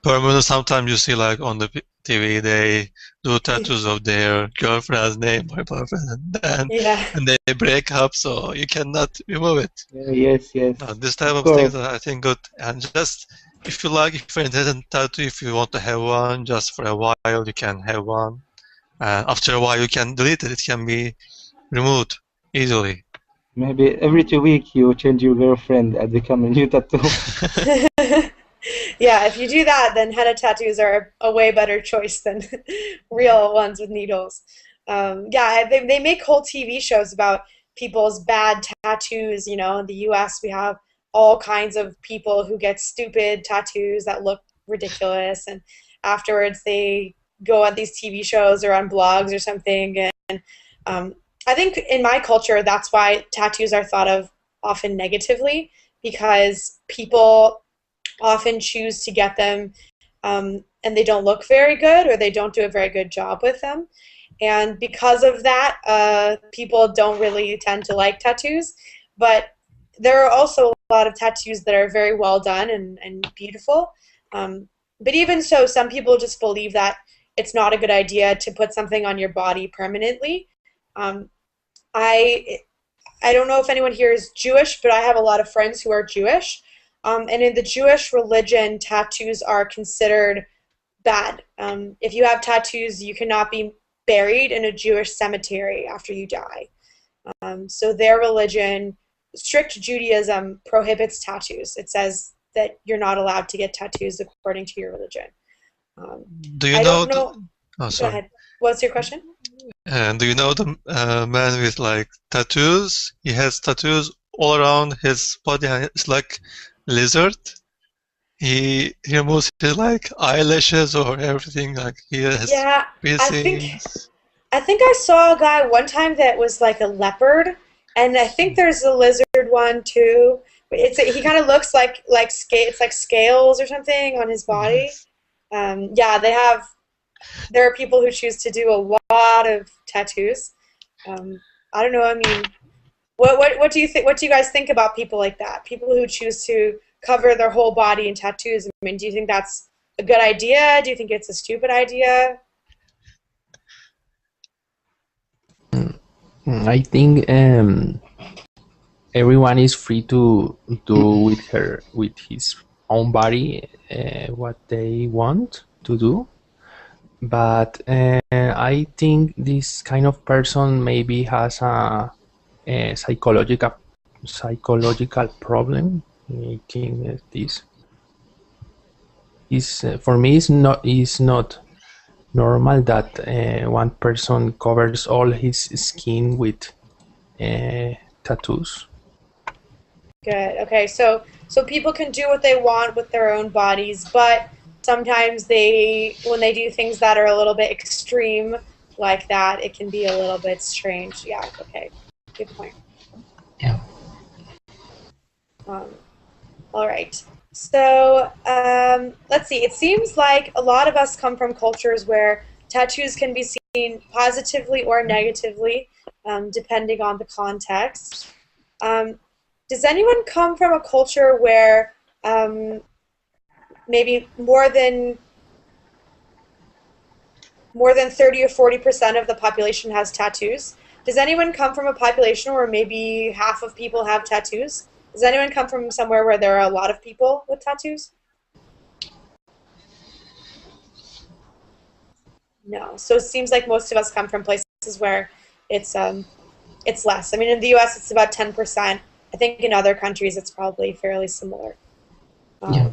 [SPEAKER 7] permanent. Sometimes you see like on the TV they do tattoos of their girlfriend's name or boyfriend, and they break up, so you cannot remove it.
[SPEAKER 11] Yes.
[SPEAKER 7] This type of things are, I think, good. And just if you like, if you're interested in tattoo, if you want to have one, just for a while, you can have one. After a while, you can delete it. It can be removed easily.
[SPEAKER 11] Maybe every 2 weeks you change your girlfriend and become a new tattoo.
[SPEAKER 1] Yeah, if you do that, then henna tattoos are a way better choice than real ones with needles. Yeah, they make whole TV shows about people's bad tattoos. You know, in the U.S. we have all kinds of people who get stupid tattoos that look ridiculous, and afterwards they go on these TV shows or on blogs or something. And I think in my culture, that's why tattoos are thought of often negatively, because people often choose to get them and they don't look very good, or they don't do a very good job with them. And because of that, people don't really tend to like tattoos. But there are also a lot of tattoos that are very well done and beautiful. But even so, some people just believe that it's not a good idea to put something on your body permanently. I don't know if anyone here is Jewish, but I have a lot of friends who are Jewish. And in the Jewish religion, tattoos are considered bad. If you have tattoos, you cannot be buried in a Jewish cemetery after you die. So their religion, strict Judaism, prohibits tattoos. It says that you're not allowed to get tattoos according to your religion.
[SPEAKER 7] Do you
[SPEAKER 1] I
[SPEAKER 7] know?
[SPEAKER 1] don't know.
[SPEAKER 7] Oh, sorry.
[SPEAKER 1] Go ahead. What's your question?
[SPEAKER 7] And do you know the man with like tattoos? He has tattoos all around his body, and it's like lizard. He removes his like eyelashes or everything. Like he has piercings.
[SPEAKER 1] I think I saw a guy one time that was like a leopard, and I think there's a lizard one too. He kind of looks like it's like scales or something on his body. Yeah, there are people who choose to do a lot of tattoos. I don't know. I mean, what do you think? What do you guys think about people like that? People who choose to cover their whole body in tattoos. I mean, do you think that's a good idea? Do you think it's a stupid idea?
[SPEAKER 3] I think everyone is free to do with his own body what they want to do. But I think this kind of person maybe has a psychological problem making this. For me, is not normal that one person covers all his skin with tattoos.
[SPEAKER 1] Good. Okay, so people can do what they want with their own bodies, but sometimes when they do things that are a little bit extreme like that, it can be a little bit strange. Yeah. Okay. Good point.
[SPEAKER 3] Yeah.
[SPEAKER 1] All right. So let's see. It seems like a lot of us come from cultures where tattoos can be seen positively or negatively, depending on the context. Does anyone come from a culture where maybe more than 30 or 40% of the population has tattoos? Does anyone come from a population where maybe half of people have tattoos? Does anyone come from somewhere where there are a lot of people with tattoos? No. So it seems like most of us come from places where it's less. I mean, in the U.S. it's about 10%. I think in other countries it's probably fairly similar.
[SPEAKER 3] Yeah.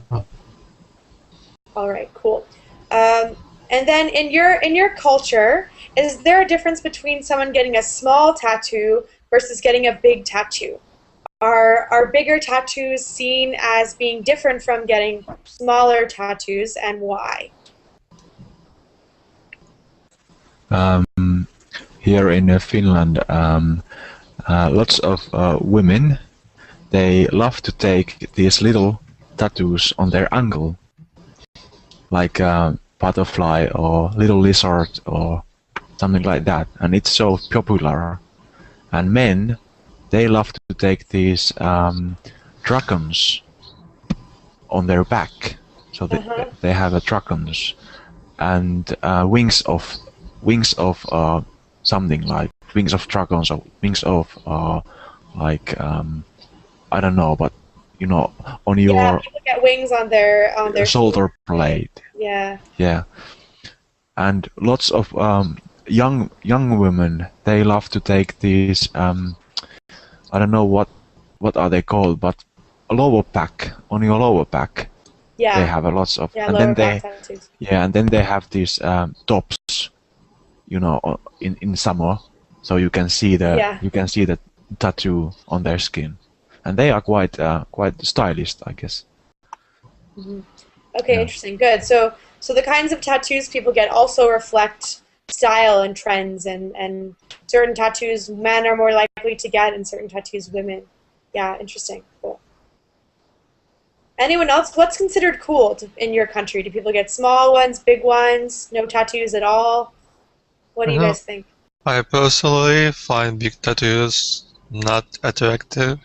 [SPEAKER 1] All right, cool. And then in your culture, is there a difference between someone getting a small tattoo versus getting a big tattoo? Are bigger tattoos seen as being different from getting smaller tattoos, and why?
[SPEAKER 9] Here in Finland, lots of women, they love to take these little tattoos on their ankle, like a butterfly or little lizard or something like that, and it's so popular. And men, they love to take these dragons on their back, so they have a dragons and wings of something like wings of dragons or wings of like I don't know, but you know, on
[SPEAKER 1] Yeah,
[SPEAKER 9] your
[SPEAKER 1] people get wings on their
[SPEAKER 9] shoulder blade.
[SPEAKER 1] Yeah.
[SPEAKER 9] Yeah, and lots of young women, they love to take these I don't know what are they called, but a lower back, on your lower back.
[SPEAKER 1] Yeah.
[SPEAKER 9] They have a lots of,
[SPEAKER 1] Yeah,
[SPEAKER 9] and
[SPEAKER 1] lower
[SPEAKER 9] then
[SPEAKER 1] back
[SPEAKER 9] they
[SPEAKER 1] tattoos.
[SPEAKER 9] yeah, and then they have these tops, you know, in summer, so you can see the tattoo on their skin, and they are quite stylish, I guess.
[SPEAKER 1] Okay,
[SPEAKER 9] Yeah.
[SPEAKER 1] interesting. Good. So the kinds of tattoos people get also reflect style and trends, and certain tattoos men are more likely to get, and certain tattoos women. Yeah, interesting. Cool. Anyone else? What's considered cool in your country? Do people get small ones, big ones, no tattoos at all? What do you guys think?
[SPEAKER 7] I personally find big tattoos not attractive,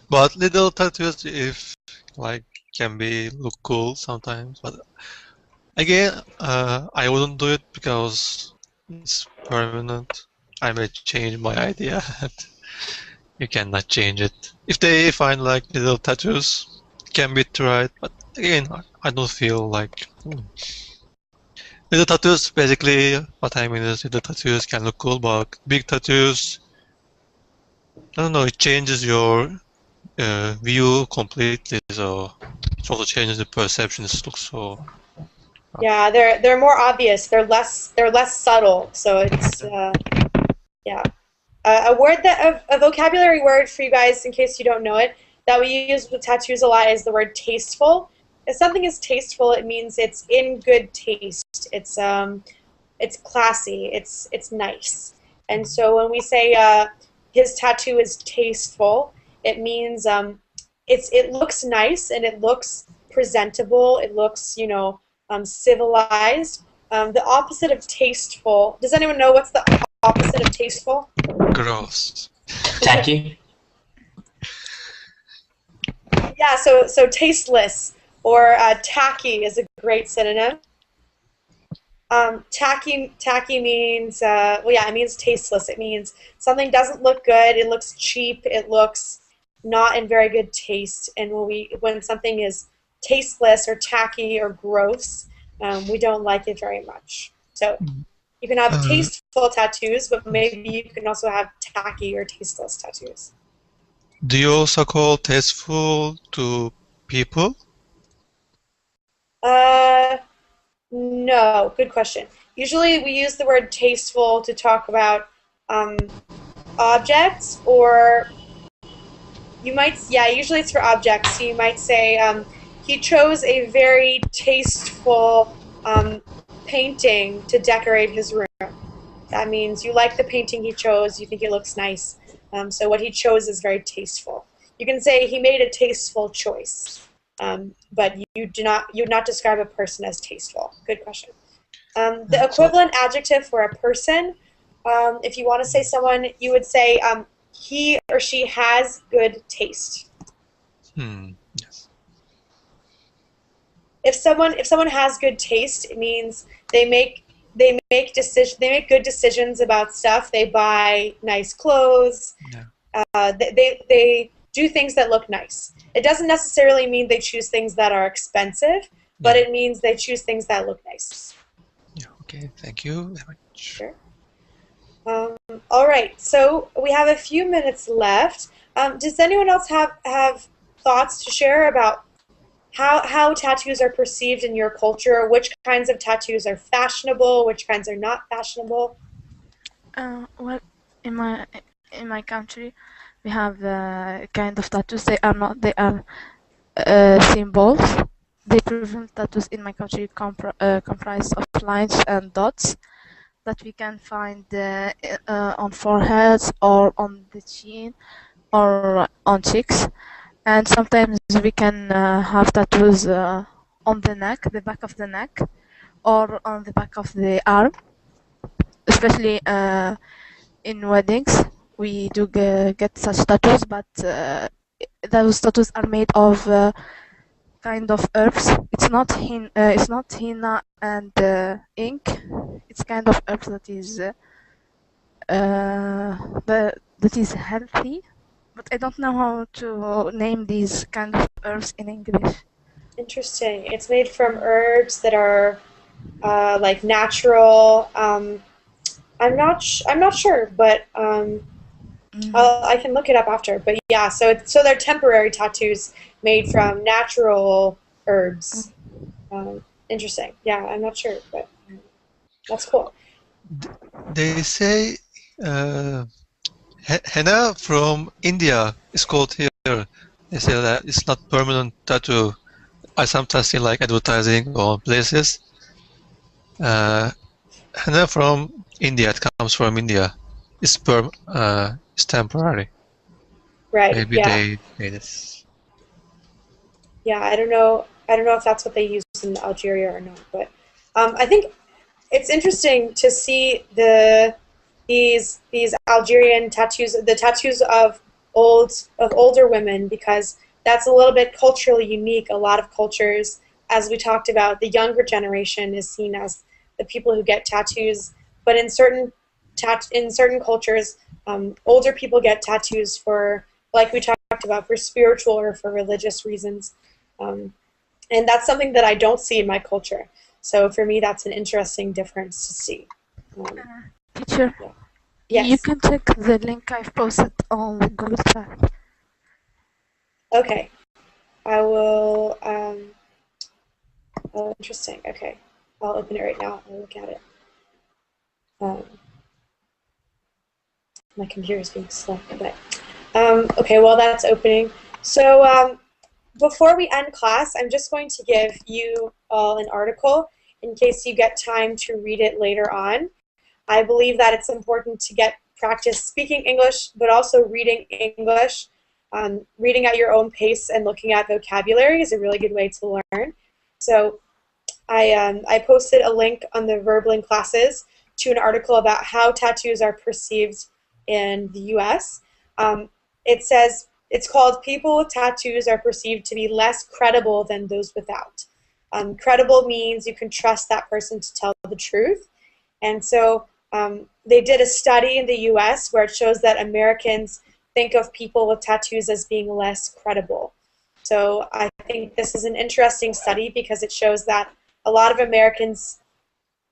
[SPEAKER 7] but little tattoos, if like, can be look cool sometimes. But again, I wouldn't do it because it's permanent. I may change my idea. You cannot change it. If they find like little tattoos, can be tried. But again, I don't feel like. Little tattoos, basically, what I mean is little tattoos can look cool, but big tattoos, I don't know, it changes your view completely, so it also changes the perception. It looks so.
[SPEAKER 1] Yeah, they're more obvious. They're less subtle. So it's yeah. A word that a vocabulary word for you guys, in case you don't know it, that we use with tattoos a lot is the word tasteful. If something is tasteful, it means it's in good taste. It's classy. It's nice. And so when we say his tattoo is tasteful, it means it looks nice and it looks presentable. It looks civilized. The opposite of tasteful. Does anyone know what's the opposite of tasteful?
[SPEAKER 7] Gross.
[SPEAKER 10] Tacky.
[SPEAKER 1] Yeah, so tasteless or tacky is a great synonym. Tacky means it means tasteless. It means something doesn't look good. It looks cheap. It looks not in very good taste. And when something is tasteless or tacky or gross, we don't like it very much. So you can have tasteful tattoos, but maybe you can also have tacky or tasteless tattoos.
[SPEAKER 7] Do you also call tasteful to people?
[SPEAKER 1] No, good question. Usually we use the word tasteful to talk about objects, or usually it's for objects. So you might say he chose a very tasteful painting to decorate his room. That means you like the painting he chose, you think it looks nice. So what he chose is very tasteful. You can say he made a tasteful choice, but you would not describe a person as tasteful. Good question. The equivalent adjective for a person, if you want to say someone, you would say he or she has good taste.
[SPEAKER 7] Yes.
[SPEAKER 1] If someone has good taste, it means they make good decisions about stuff. They buy nice clothes.
[SPEAKER 7] Yeah.
[SPEAKER 1] They do things that look nice. It doesn't necessarily mean they choose things that are expensive, but it means they choose things that look nice.
[SPEAKER 7] Yeah. Okay, thank you very much.
[SPEAKER 1] Sure. All right, so we have a few minutes left. Does anyone else have thoughts to share about how tattoos are perceived in your culture? Which kinds of tattoos are fashionable? Which kinds are not fashionable?
[SPEAKER 6] Well, in my country, we have kind of tattoos. They are not. They are symbols. The prevalent tattoos in my country comprise of lines and dots that we can find on foreheads or on the chin or on cheeks, and sometimes we can have tattoos on the neck, the back of the neck, or on the back of the arm, especially in weddings. We do get such tattoos, but those tattoos are made of kind of herbs. It's not henna and ink. It's kind of herbs that is healthy, but I don't know how to name these kind of herbs in English.
[SPEAKER 1] Interesting. It's made from herbs that are like natural. I'm not sure, but I can look it up after. But yeah, so they're temporary tattoos made from natural herbs. Interesting. Yeah, I'm not sure, but that's cool.
[SPEAKER 7] They say henna from India is called here. They say that it's not permanent tattoo. I sometimes see like advertising on places. Henna from India, it comes from India. It's it's temporary.
[SPEAKER 1] Right.
[SPEAKER 7] Maybe
[SPEAKER 1] Yeah.
[SPEAKER 7] they made it.
[SPEAKER 1] Yeah, I don't know if that's what they use in Algeria or not, but I think it's interesting to see these Algerian tattoos, the tattoos of older women, because that's a little bit culturally unique. A lot of cultures, as we talked about, the younger generation is seen as the people who get tattoos, but in certain cultures, older people get tattoos for, like we talked about, for spiritual or for religious reasons. And that's something that I don't see in my culture. So for me, that's an interesting difference to see.
[SPEAKER 6] Teacher,
[SPEAKER 1] Yeah.
[SPEAKER 6] you
[SPEAKER 1] Yes.
[SPEAKER 6] can check the link I've posted on the Google chat.
[SPEAKER 1] Okay. I will. Oh, interesting. Okay. I'll open it right now. I'll look at it. My computer is being slow, but okay. Well, that's opening. So before we end class, I'm just going to give you all an article in case you get time to read it later on. I believe that it's important to get practice speaking English, but also reading English. Reading at your own pace and looking at vocabulary is a really good way to learn. So I posted a link on the Verbling classes to an article about how tattoos are perceived in the U.S. It says, it's called "People with Tattoos are perceived to be less credible than those without." Credible means you can trust that person to tell the truth. And so they did a study in the U.S. where it shows that Americans think of people with tattoos as being less credible. So I think this is an interesting study because it shows that a lot of Americans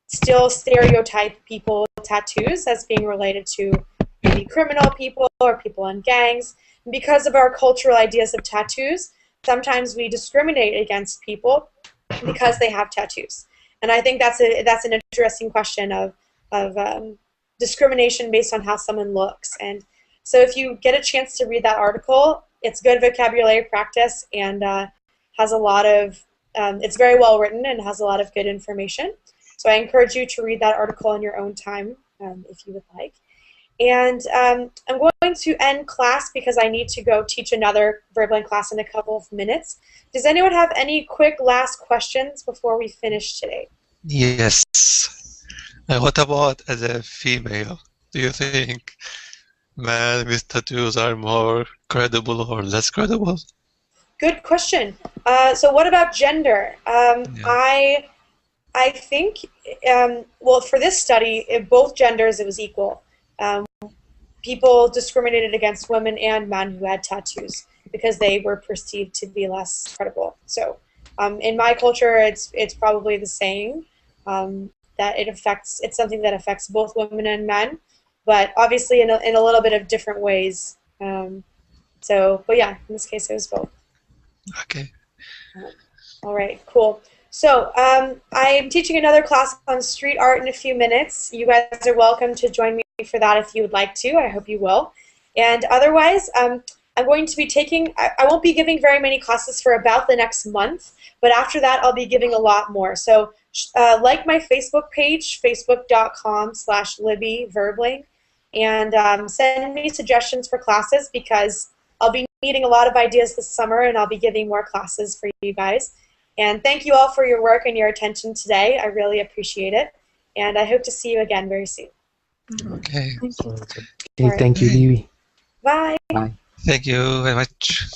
[SPEAKER 1] still stereotype people with tattoos as being related to maybe criminal people or people in gangs. And because of our cultural ideas of tattoos, sometimes we discriminate against people because they have tattoos. And I think that's an interesting question of discrimination based on how someone looks. And so if you get a chance to read that article, it's good vocabulary practice and has a lot of, it's very well written and has a lot of good information. So I encourage you to read that article in your own time if you would like. And I'm going to end class because I need to go teach another Verbling class in a couple of minutes. Does anyone have any quick last questions before we finish today?
[SPEAKER 7] Yes. What about as a female? Do you think men with tattoos are more credible or less credible?
[SPEAKER 1] Good question. So what about gender?
[SPEAKER 7] Yeah.
[SPEAKER 1] I think, well, for this study, both genders, it was equal. People discriminated against women and men who had tattoos because they were perceived to be less credible. So in my culture, it's probably the same. that it's something that affects both women and men, but obviously in a little bit of different ways. But yeah, in this case it was both.
[SPEAKER 7] Okay.
[SPEAKER 1] All right, cool. So I'm teaching another class on street art in a few minutes. You guys are welcome to join me for that if you would like to. I hope you will. And otherwise, I'm going to be taking, I won't be giving very many classes for about the next month, but after that I'll be giving a lot more. So like my Facebook page, facebook.com/LibbyVerbling, and send me suggestions for classes because I'll be needing a lot of ideas this summer and I'll be giving more classes for you guys. And thank you all for your work and your attention today. I really appreciate it. And I hope to see you again very soon.
[SPEAKER 7] Okay.
[SPEAKER 3] Okay, thank you, Libby.
[SPEAKER 1] Bye.
[SPEAKER 3] Bye.
[SPEAKER 7] Thank you very much.